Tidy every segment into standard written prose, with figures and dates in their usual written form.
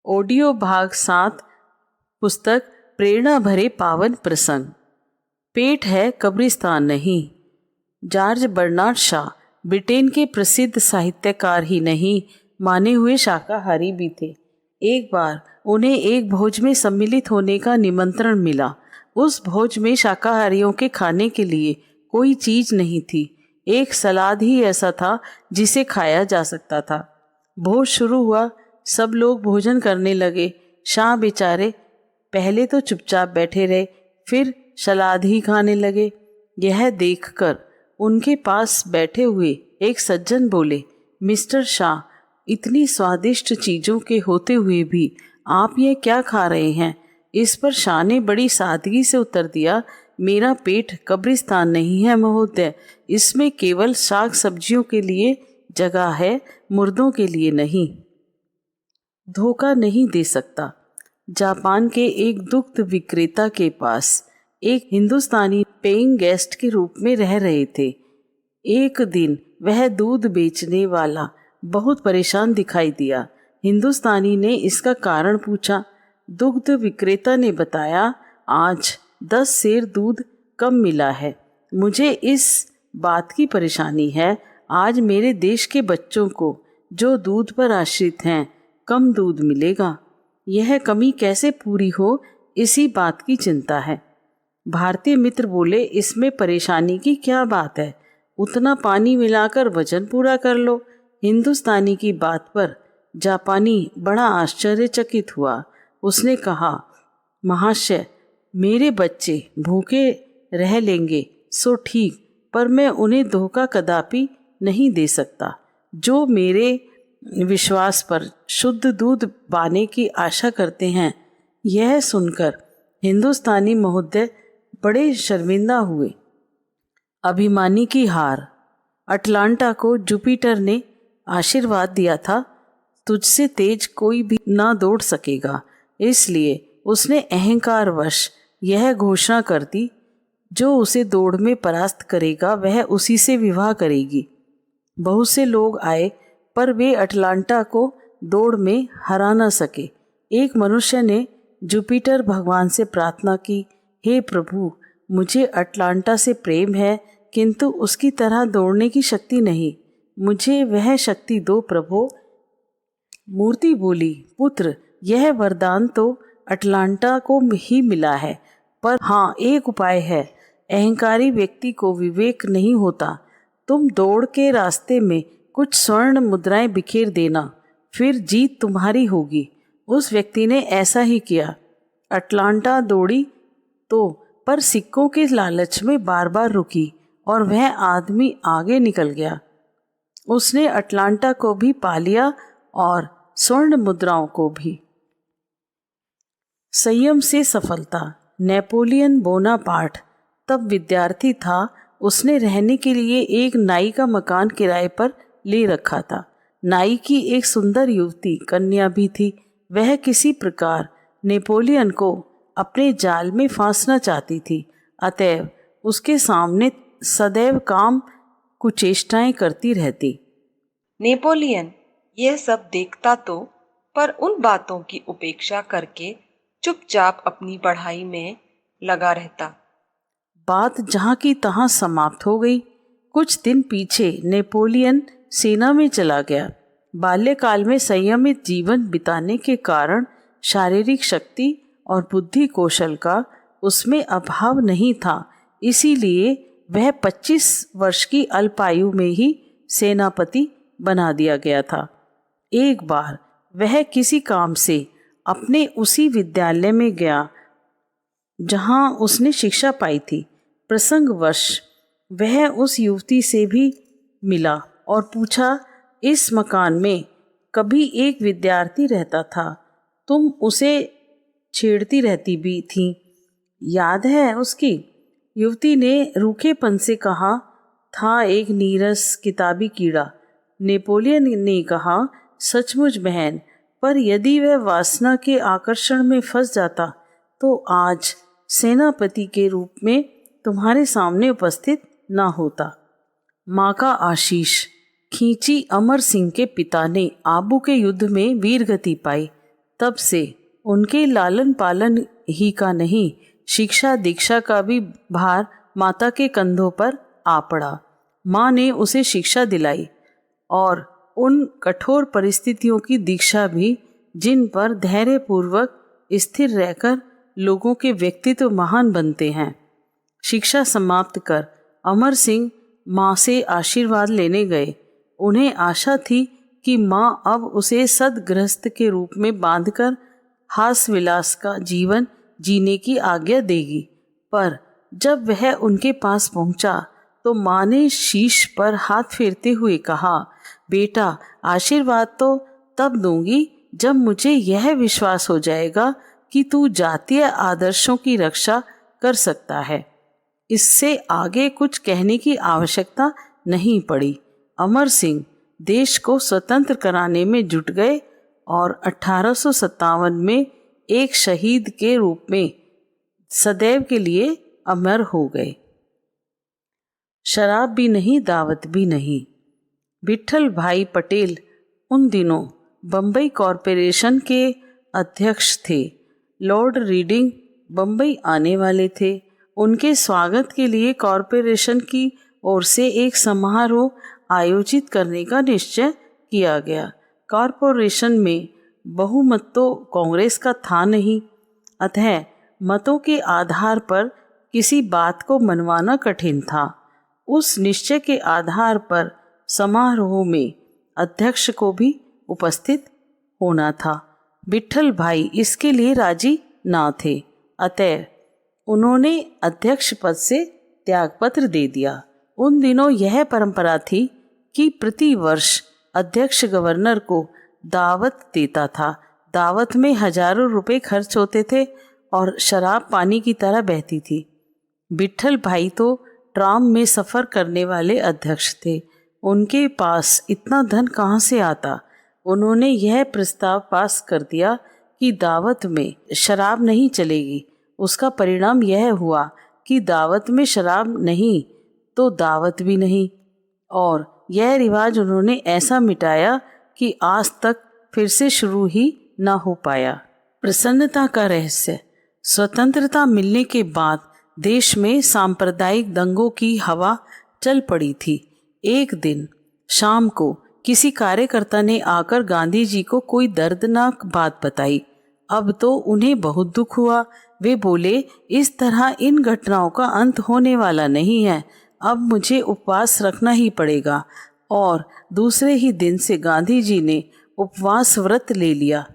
Audio भाग 7, पुस्तक प्रेरणा भरे पावन प्रसंग। पेट है कब्रिस्तान नहीं। जॉर्ज बर्नार्ड शॉ ब्रिटेन के प्रसिद्ध साहित्यकार ही नहीं, माने हुए शाकाहारी भी थे। एक बार उन्हें एक भोज में सम्मिलित होने का निमंत्रण मिला। उस भोज में शाकाहारियों के खाने के लिए कोई चीज नहीं थी। एक सलाद ही ऐसा था जिसे खाया जा सकता था। भोज शुरू हुआ, सब लोग भोजन करने लगे। शाह बेचारे पहले तो चुपचाप बैठे रहे, फिर सलाद ही खाने लगे। यह देखकर उनके पास बैठे हुए एक सज्जन बोले, मिस्टर शाह, इतनी स्वादिष्ट चीज़ों के होते हुए भी आप ये क्या खा रहे हैं? इस पर शाह ने बड़ी सादगी से उत्तर दिया, मेरा पेट कब्रिस्तान नहीं है महोदय, इसमें केवल साग सब्जियों के लिए जगह है, मुर्दों के लिए नहीं। धोखा नहीं दे सकता। जापान के एक दुग्ध विक्रेता के पास एक हिंदुस्तानी पेइंग गेस्ट के रूप में रह रहे थे। एक दिन वह दूध बेचने वाला बहुत परेशान दिखाई दिया। हिंदुस्तानी ने इसका कारण पूछा। दुग्ध विक्रेता ने बताया, आज 10 सेर दूध कम मिला है। मुझे इस बात की परेशानी है, आज मेरे देश के बच्चों को जो दूध पर आश्रित हैं कम दूध मिलेगा। यह कमी कैसे पूरी हो, इसी बात की चिंता है। भारतीय मित्र बोले, इसमें परेशानी की क्या बात है, उतना पानी मिलाकर वजन पूरा कर लो। हिंदुस्तानी की बात पर जापानी बड़ा आश्चर्यचकित हुआ। उसने कहा, महाशय, मेरे बच्चे भूखे रह लेंगे सो ठीक, पर मैं उन्हें धोखा कदापि नहीं दे सकता। जो मेरे विश्वास पर शुद्ध दूध पाने की आशा करते हैं। यह सुनकर हिंदुस्तानी महोदय बड़े शर्मिंदा हुए। अभिमानी की हार। अटलांटा को जुपिटर ने आशीर्वाद दिया था, तुझसे तेज कोई भी ना दौड़ सकेगा। इसलिए उसने अहंकारवश यह घोषणा कर दी, जो उसे दौड़ में परास्त करेगा वह उसी से विवाह करेगी। बहुत से लोग आए, पर वे अटलांटा को दौड़ में हरा न सके। एक मनुष्य ने जुपिटर भगवान से प्रार्थना की, हे प्रभु, मुझे अटलांटा से प्रेम है, किंतु उसकी तरह दौड़ने की शक्ति नहीं, मुझे वह शक्ति दो प्रभु। मूर्ति बोली, पुत्र, यह वरदान तो अटलांटा को ही मिला है, पर हाँ, एक उपाय है। अहंकारी व्यक्ति को विवेक नहीं होता। तुम दौड़ के रास्ते में कुछ स्वर्ण मुद्राएं बिखेर देना, फिर जीत तुम्हारी होगी। उस व्यक्ति ने ऐसा ही किया। अटलांटा दौड़ी तो, पर सिक्कों के लालच में बार बार रुकी और वह आदमी आगे निकल गया। उसने अटलांटा को भी पा लिया और स्वर्ण मुद्राओं को भी। संयम से सफलता। नेपोलियन बोनापार्ट तब विद्यार्थी था। उसने रहने के लिए एक नाई का मकान किराए पर ले रखा था। नाई की एक सुंदर युवती कन्या भी थी। वह किसी प्रकार नेपोलियन को अपने जाल में फांसना चाहती थी, अतएव उसके सामने सदैव काम कुचेष्टाएं करती रहती। नेपोलियन यह सब देखता तो, पर उन बातों की उपेक्षा करके चुपचाप अपनी पढ़ाई में लगा रहता। बात जहाँ की तहाँ समाप्त हो गई। कुछ दिन पीछे नेपोलियन सेना में चला गया। बाल्यकाल में संयमित जीवन बिताने के कारण शारीरिक शक्ति और बुद्धि कौशल का उसमें अभाव नहीं था। इसीलिए वह 25 वर्ष की अल्पायु में ही सेनापति बना दिया गया था। एक बार वह किसी काम से अपने उसी विद्यालय में गया जहाँ उसने शिक्षा पाई थी। प्रसंगवश वह उस युवती से भी मिला और पूछा, इस मकान में कभी एक विद्यार्थी रहता था, तुम उसे छेड़ती रहती भी थी, याद है उसकी? युवती ने रूखेपन से कहा, था एक नीरस किताबी कीड़ा। नेपोलियन ने कहा, सचमुच बहन, पर यदि वह वासना के आकर्षण में फंस जाता तो आज सेनापति के रूप में तुम्हारे सामने उपस्थित ना होता। माँ का आशीष। खींची अमर सिंह के पिता ने आबू के युद्ध में वीरगति पाई। तब से उनके लालन पालन ही का नहीं, शिक्षा दीक्षा का भी भार माता के कंधों पर आ पड़ा। माँ ने उसे शिक्षा दिलाई और उन कठोर परिस्थितियों की दीक्षा भी जिन पर धैर्यपूर्वक स्थिर रहकर लोगों के व्यक्तित्व महान बनते हैं। शिक्षा समाप्त कर अमर सिंह माँ से आशीर्वाद लेने गए। उन्हें आशा थी कि माँ अब उसे सद्गृहस्थ के रूप में बांधकर हास विलास का जीवन जीने की आज्ञा देगी। पर जब वह उनके पास पहुंचा तो माँ ने शीश पर हाथ फेरते हुए कहा, बेटा, आशीर्वाद तो तब दूंगी जब मुझे यह विश्वास हो जाएगा कि तू जातीय आदर्शों की रक्षा कर सकता है। इससे आगे कुछ कहने की आवश्यकता नहीं पड़ी। अमर सिंह देश को स्वतंत्र कराने में जुट गए और 1857 में एक शहीद के रूप में सदैव के लिए अमर हो गए। शराब भी नहीं, दावत भी नहीं। विट्ठल भाई पटेल उन दिनों बम्बई कॉरपोरेशन के अध्यक्ष थे। लॉर्ड रीडिंग बम्बई आने वाले थे। उनके स्वागत के लिए कॉरपोरेशन की ओर से एक समारोह आयोजित करने का निश्चय किया गया। कॉरपोरेशन में बहुमत तो कांग्रेस का था नहीं, अतः मतों के आधार पर किसी बात को मनवाना कठिन था। उस निश्चय के आधार पर समारोह में अध्यक्ष को भी उपस्थित होना था। विट्ठल भाई इसके लिए राजी ना थे, अतः उन्होंने अध्यक्ष पद से त्यागपत्र दे दिया। उन दिनों यह परंपरा थी कि प्रति वर्ष अध्यक्ष गवर्नर को दावत देता था। दावत में हजारों रुपए खर्च होते थे और शराब पानी की तरह बहती थी। विट्ठल भाई तो ट्राम में सफ़र करने वाले अध्यक्ष थे। उनके पास इतना धन कहाँ से आता। उन्होंने यह प्रस्ताव पास कर दिया कि दावत में शराब नहीं चलेगी। उसका परिणाम यह हुआ कि दावत में शराब नहीं तो दावत भी नहीं, और यह रिवाज उन्होंने ऐसा मिटाया कि आज तक फिर से शुरू ही ना हो पाया। प्रसन्नता का रहस्य। स्वतंत्रता मिलने के बाद देश में सांप्रदायिक दंगों की हवा चल पड़ी थी। एक दिन शाम को किसी कार्यकर्ता ने आकर गांधी जी को कोई दर्दनाक बात बताई। अब तो उन्हें बहुत दुख हुआ। वे बोले, इस तरह इन घटनाओं का अंत होने वाला नहीं है। अब मुझे उपवास रखना ही पड़ेगा। और दूसरे ही दिन से गांधी जी ने उपवास व्रत ले लिया।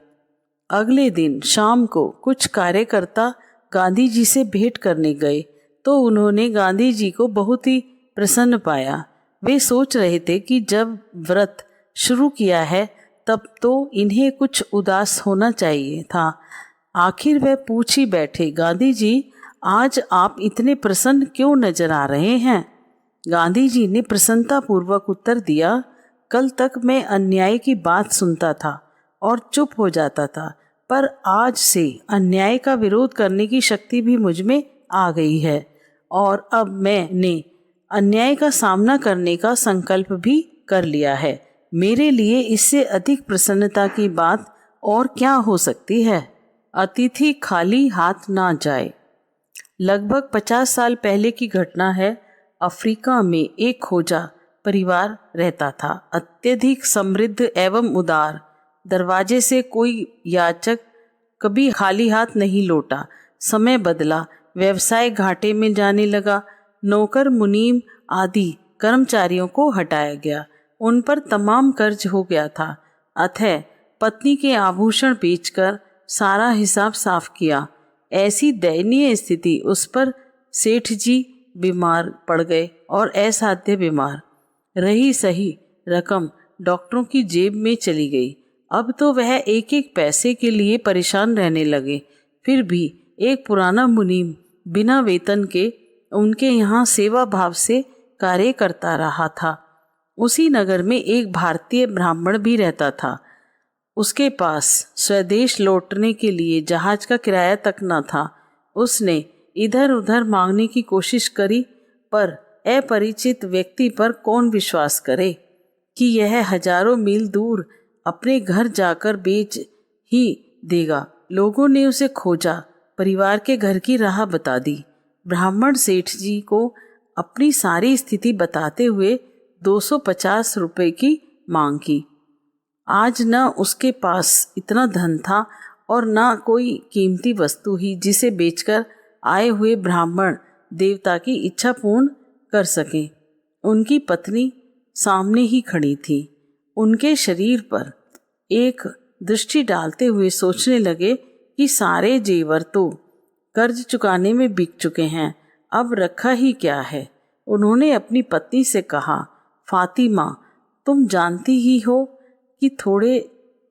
अगले दिन शाम को कुछ कार्यकर्ता गांधी जी से भेंट करने गए तो उन्होंने गांधी जी को बहुत ही प्रसन्न पाया। वे सोच रहे थे कि जब व्रत शुरू किया है तब तो इन्हें कुछ उदास होना चाहिए था। आखिर वे पूछ ही बैठे, गांधी जी, आज आप इतने प्रसन्न क्यों नजर आ रहे हैं? गांधी जी ने प्रसन्नतापूर्वक उत्तर दिया, कल तक मैं अन्याय की बात सुनता था और चुप हो जाता था, पर आज से अन्याय का विरोध करने की शक्ति भी मुझ में आ गई है और अब मैंने अन्याय का सामना करने का संकल्प भी कर लिया है। मेरे लिए इससे अधिक प्रसन्नता की बात और क्या हो सकती है? अतिथि खाली हाथ ना जाए। लगभग 50 साल पहले की घटना है। अफ्रीका में एक खोजा परिवार रहता था, अत्यधिक समृद्ध एवं उदार। दरवाजे से कोई याचक कभी खाली हाथ नहीं लौटा। समय बदला, व्यवसाय घाटे में जाने लगा। नौकर मुनीम आदि कर्मचारियों को हटाया गया। उन पर तमाम कर्ज हो गया था। अतः पत्नी के आभूषण बेचकर सारा हिसाब साफ किया। ऐसी दयनीय स्थिति उस पर सेठ जी बीमार पड़ गए और असाध्य बीमार। रही सही रकम डॉक्टरों की जेब में चली गई। अब तो वह एक एक पैसे के लिए परेशान रहने लगे। फिर भी एक पुराना मुनीम बिना वेतन के उनके यहाँ सेवा भाव से कार्य करता रहा था। उसी नगर में एक भारतीय ब्राह्मण भी रहता था। उसके पास स्वदेश लौटने के लिए जहाज का किराया तक न था। उसने इधर उधर मांगने की कोशिश करी, पर अपरिचित व्यक्ति पर कौन विश्वास करे कि यह हजारों मील दूर अपने घर जाकर बेच ही देगा। लोगों ने उसे खोजा, परिवार के घर की राह बता दी। ब्राह्मण सेठ जी को अपनी सारी स्थिति बताते हुए 250 रुपए की मांग की। आज न उसके पास इतना धन था और न कोई कीमती वस्तु ही जिसे बेचकर आए हुए ब्राह्मण देवता की इच्छा पूर्ण कर सकें। उनकी पत्नी सामने ही खड़ी थी। उनके शरीर पर एक दृष्टि डालते हुए सोचने लगे कि सारे जेवर तो कर्ज चुकाने में बिक चुके हैं, अब रखा ही क्या है। उन्होंने अपनी पत्नी से कहा, फातिमा, तुम जानती ही हो कि थोड़े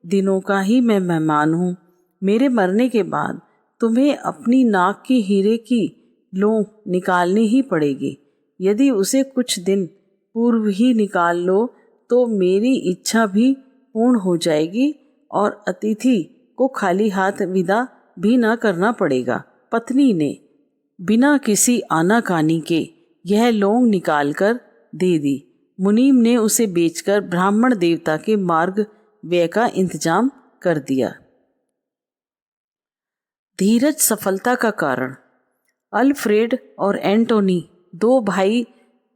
दिनों का ही मैं मेहमान हूँ। मेरे मरने के बाद तुम्हें अपनी नाक की हीरे की लौंग निकालनी ही पड़ेगी। यदि उसे कुछ दिन पूर्व ही निकाल लो तो मेरी इच्छा भी पूर्ण हो जाएगी और अतिथि को खाली हाथ विदा भी न करना पड़ेगा। पत्नी ने बिना किसी आनाकानी के यह लौंग निकालकर दे दी। मुनीम ने उसे बेचकर ब्राह्मण देवता के मार्ग व्यय का इंतजाम कर दिया। धीरज सफलता का कारण। अल्फ्रेड और एंटोनी दो भाई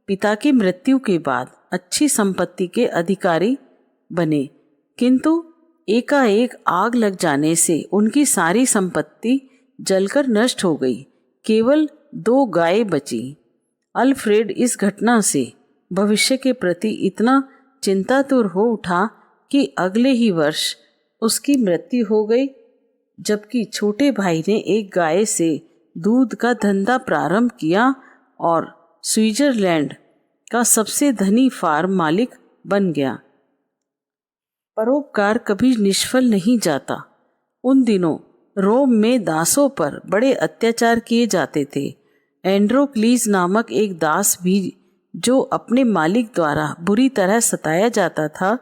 पिता की मृत्यु के बाद अच्छी संपत्ति के अधिकारी बने, किंतु एकाएक आग लग जाने से उनकी सारी संपत्ति जलकर नष्ट हो गई। केवल 2 गायें बची। अल्फ्रेड इस घटना से भविष्य के प्रति इतना चिंतातुर हो उठा कि अगले ही वर्ष उसकी मृत्यु हो गई, जबकि छोटे भाई ने एक गाय से दूध का धंधा प्रारंभ किया और स्विट्जरलैंड का सबसे धनी फार्म मालिक बन गया। परोपकार कभी निष्फल नहीं जाता। उन दिनों रोम में दासों पर बड़े अत्याचार किए जाते थे। एंड्रोक्लीज नामक एक दास भी, जो अपने मालिक द्वारा बुरी तरह सताया जाता था,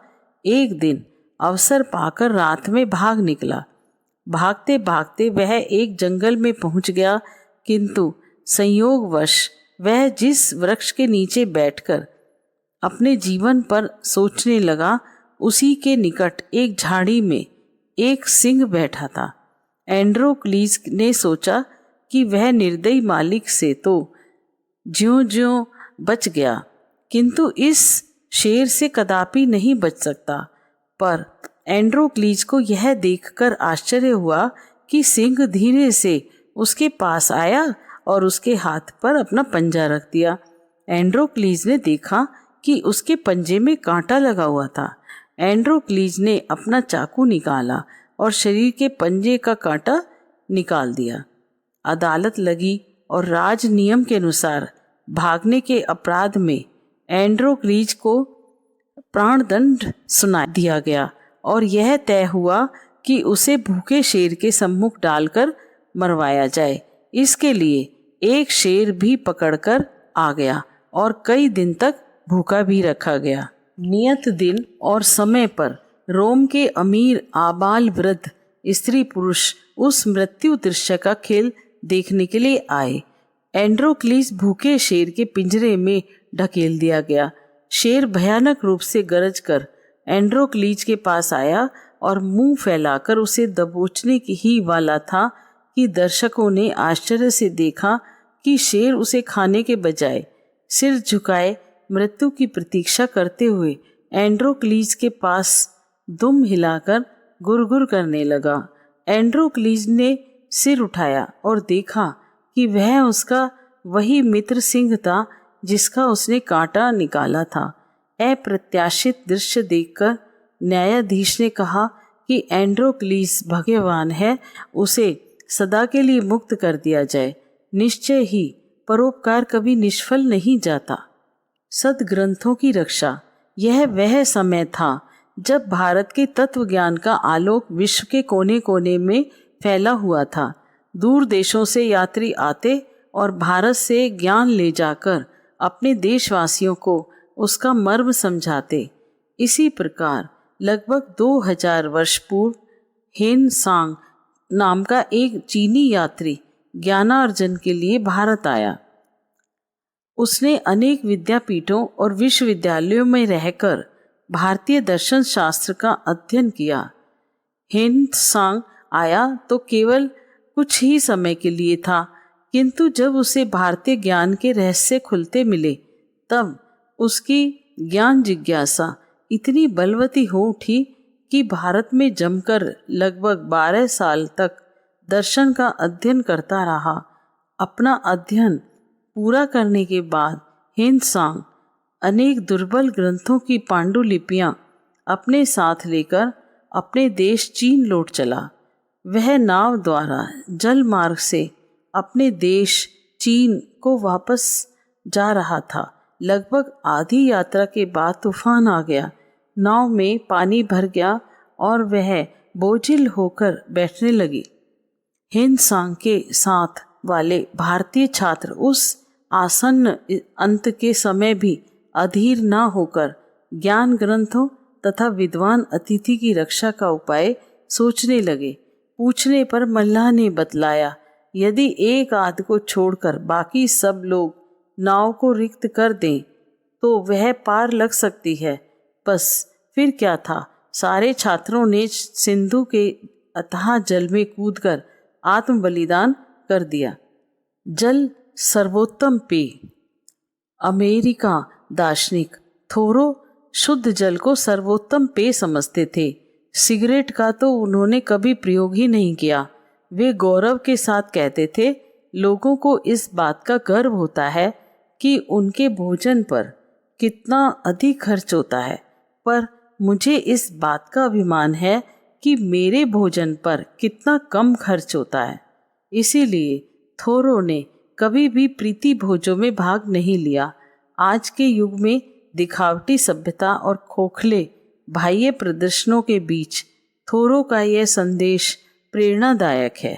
एक दिन अवसर पाकर रात में भाग निकला। भागते भागते वह एक जंगल में पहुंच गया, किंतु संयोगवश वह जिस वृक्ष के नीचे बैठकर अपने जीवन पर सोचने लगा, उसी के निकट एक झाड़ी में एक सिंह बैठा था। एंड्रोक्लीज ने सोचा कि वह निर्दयी मालिक से तो ज्यों-ज्यों बच गया, किंतु इस शेर से कदापि नहीं बच सकता। पर एंड्रोक्लीज को यह देखकर आश्चर्य हुआ कि सिंह धीरे से उसके पास आया और उसके हाथ पर अपना पंजा रख दिया। एंड्रोक्लीज ने देखा कि उसके पंजे में कांटा लगा हुआ था। एंड्रोक्लीज ने अपना चाकू निकाला और शरीर के पंजे का कांटा निकाल दिया। अदालत लगी और राज नियम के अनुसार भागने के अपराध में एंड्रोक्लीज को प्राणदंड सुना दिया गया और यह तय हुआ कि उसे भूखे शेर के सम्मुख डालकर मरवाया जाए। इसके लिए एक शेर भी पकड़कर आ गया और कई दिन तक भूखा भी रखा गया। नियत दिन और समय पर रोम के अमीर, आबाल, वृद्ध, स्त्री पुरुष उस मृत्यु दृश्य का खेल देखने के लिए आए। एंड्रोक्लीज भूखे शेर के पिंजरे में ढकेल दिया गया। शेर भयानक रूप से गरज कर एंड्रोक्लीज के पास आया और मुंह फैलाकर उसे दबोचने की ही वाला था कि दर्शकों ने आश्चर्य से देखा कि शेर उसे खाने के बजाय सिर झुकाए मृत्यु की प्रतीक्षा करते हुए एंड्रोक्लीज के पास दुम हिलाकर गुरगुर करने लगा। एंड्रोक्लीज ने सिर उठाया और देखा कि वह उसका वही मित्र सिंह था जिसका उसने कांटा निकाला था। अप्रत्याशित दृश्य देखकर न्यायाधीश ने कहा कि एंड्रोक्लीज भाग्यवान है, उसे सदा के लिए मुक्त कर दिया जाए। निश्चय ही परोपकार कभी निष्फल नहीं जाता। सद्ग्रंथों की रक्षा। यह वह समय था जब भारत के तत्व ज्ञान का आलोक विश्व के कोने कोने में फैला हुआ था। दूर देशों से यात्री आते और भारत से ज्ञान ले जाकर अपने देशवासियों को उसका मर्म समझाते। इसी प्रकार लगभग 2000 वर्ष पूर्व हेन सांग नाम का एक चीनी यात्री ज्ञानार्जन के लिए भारत आया। उसने अनेक विद्यापीठों और विश्वविद्यालयों में रहकर भारतीय दर्शन शास्त्र का अध्ययन किया। हेन सांग आया तो केवल कुछ ही समय के लिए था, किंतु जब उसे भारतीय ज्ञान के रहस्य खुलते मिले तब उसकी ज्ञान जिज्ञासा इतनी बलवती हो उठी कि भारत में जमकर लगभग 12 साल तक दर्शन का अध्ययन करता रहा। अपना अध्ययन पूरा करने के बाद हिंदसांग अनेक दुर्बल ग्रंथों की पांडुलिपियां अपने साथ लेकर अपने देश चीन लौट चला। वह नाव द्वारा जल मार्ग से अपने देश चीन को वापस जा रहा था। लगभग आधी यात्रा के बाद तूफान आ गया। नाव में पानी भर गया और वह बोझिल होकर बैठने लगी। हिंदसांग के साथ वाले भारतीय छात्र उस आसन्न अंत के समय भी अधीर न होकर ज्ञान ग्रंथों तथा विद्वान अतिथि की रक्षा का उपाय सोचने लगे। पूछने पर मल्लाह ने बतलाया, यदि एक आध को छोड़कर बाकी सब लोग नाव को रिक्त कर दें तो वह पार लग सकती है। बस फिर क्या था, सारे छात्रों ने सिंधु के अथाह जल में कूदकर आत्म बलिदान कर दिया। जल सर्वोत्तम पेय। अमेरिका दार्शनिक थोरो शुद्ध जल को सर्वोत्तम पेय समझते थे। सिगरेट का तो उन्होंने कभी प्रयोग ही नहीं किया। वे गौरव के साथ कहते थे, लोगों को इस बात का गर्व होता है कि उनके भोजन पर कितना अधिक खर्च होता है, पर मुझे इस बात का अभिमान है कि मेरे भोजन पर कितना कम खर्च होता है। इसीलिए थोरो ने कभी भी प्रीति भोजों में भाग नहीं लिया। आज के युग में दिखावटी सभ्यता और खोखले बाह्य प्रदर्शनों के बीच थोरो का यह संदेश प्रेरणादायक है।